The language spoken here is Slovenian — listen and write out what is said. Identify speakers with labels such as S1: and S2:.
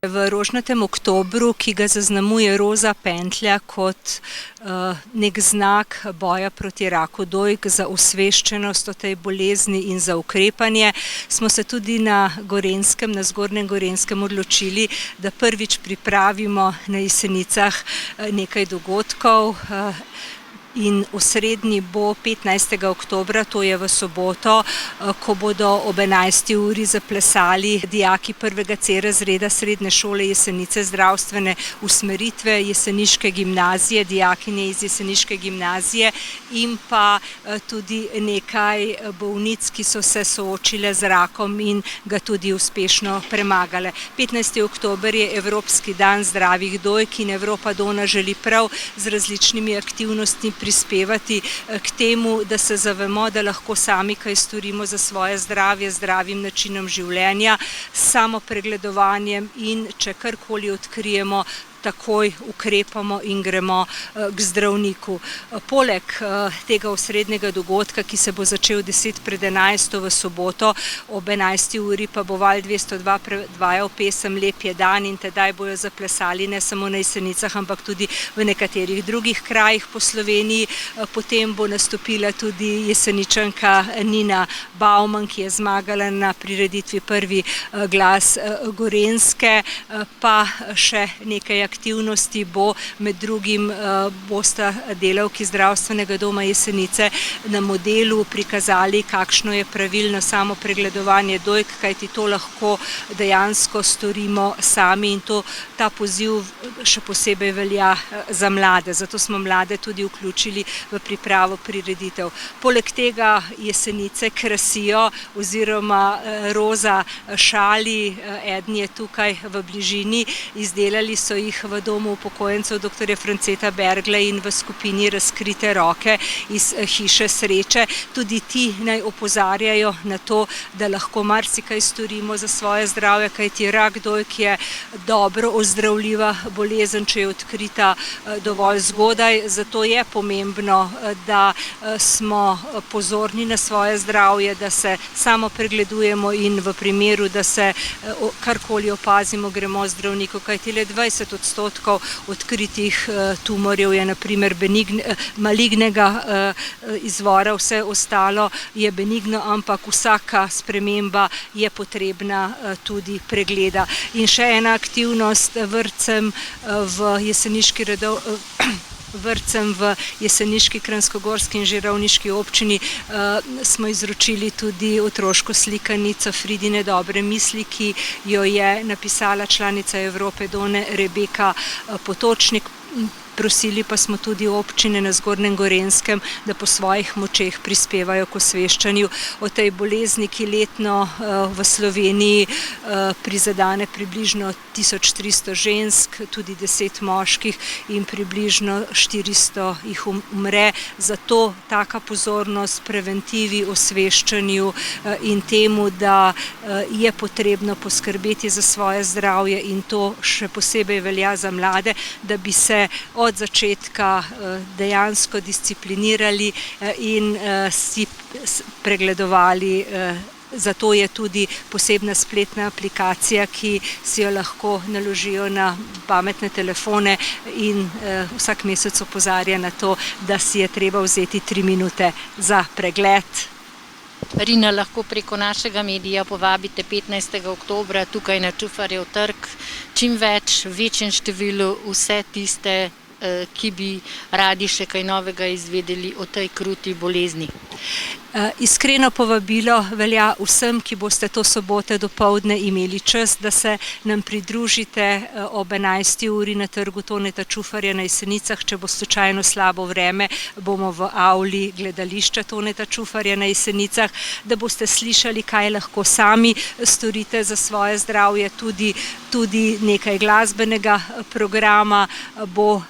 S1: V rožnatem oktobru, ki ga zaznamuje roza pentlja kot nek znak boja proti raku dojk, za osveščenost o tej bolezni in za ukrepanje, smo se tudi na Gorenjskem, na Zgornjem Gorenjskem odločili, da prvič pripravimo na Jesenicah nekaj dogodkov. In osrednji bo 15. oktobra, to je v soboto, ko bodo ob 11. uri zaplesali dijaki 1. C razreda Srednje šole Jesenice zdravstvene usmeritve Jeseniške gimnazije, dijakinje iz Jeseniške gimnazije in pa tudi nekaj bolnic, ki so se soočile z rakom in ga tudi uspešno premagale. 15. oktober je Evropski dan zdravih dojk in Evropa Dona želi prav z različnimi aktivnostmi prispevati k temu, da se zavemo, da lahko sami kaj storimo za svoje zdravje, zdravim načinom življenja, samopregledovanjem in če karkoli odkrijemo, takoj ukrepamo in gremo k zdravniku. Poleg tega osrednjega dogodka, ki se bo začel 10:10 v soboto, ob 11. uri pa bo Val 202 predvajal pesem Lep je dan in tedaj bojo zaplesali ne samo na Jesenicah, ampak tudi v nekaterih drugih krajih po Sloveniji. Potem bo nastopila tudi Jeseničanka Nina Bauman, ki je zmagala na prireditvi Prvi glas Gorenjske, pa še nekaj aktivnosti bo, med drugim bosta delavki Zdravstvenega doma Jesenice na modelu prikazali, kakšno je pravilno samopregledovanje dojk, kajti to lahko dejansko storimo sami in ta poziv še posebej velja za mlade, zato smo mlade tudi vključili v pripravo prireditev. Poleg tega Jesenice krasijo oziroma roza šali, eden je tukaj v bližini, izdelali so jih v domu upokojencev dr. Franceta Bergla in v skupini Razkrite roke iz Hiše sreče. Tudi ti naj opozarjajo na to, da lahko marsikaj storimo za svoje zdravje, kajti rak dojk je dobro ozdravljiva bolezen, če je odkrita dovolj zgodaj. Zato je pomembno, da smo pozorni na svoje zdravje, da se samo pregledujemo in v primeru, da se karkoli opazimo, gremo zdravniku, kajti le 20% odkritih tumorjev je na primer malignega izvora, vse ostalo je benigno, ampak vsaka sprememba je potrebna tudi pregleda. In še ena aktivnost, vrtcem v Jeseniški, Kranjskogorski in Žirovniški občini smo izročili tudi otroško slikanico Fridine dobre misli, ki jo je napisala članica Evrope Done Rebeka Potočnik. Prosili pa smo tudi občine na Zgornjem Gorenjskem, da po svojih močeh prispevajo k osveščanju o tej bolezni, ki letno v Sloveniji prizadene približno 1300 žensk, tudi 10 moških in približno 400 jih umre. Zato taka pozornost preventivi, osveščanju in temu, da je potrebno poskrbeti za svoje zdravje in to še posebej velja za mlade, da bi se od začetka dejansko disciplinirali in si pregledovali. Zato je tudi posebna spletna aplikacija, ki si jo lahko naložijo na pametne telefone in vsak mesec opozarja na to, da si je treba vzeti 3 minute za pregled.
S2: Rina, lahko preko našega medija povabite 15. oktobra tukaj na Čufarjev trg čim več, v večjem številu vse tiste, ki bi radi še kaj novega izvedeli o tej kruti bolezni.
S1: Iskreno povabilo velja vsem, ki boste to soboto dopoldne imeli čas, da se nam pridružite ob 11. uri na trgu Toneta Čufarja na Jesenicah. Če bo slučajno slabo vreme, bomo v avli gledališča Toneta Čufarja na Jesenicah, da boste slišali, kaj lahko sami storite za svoje zdravje, tudi nekaj glasbenega programa bo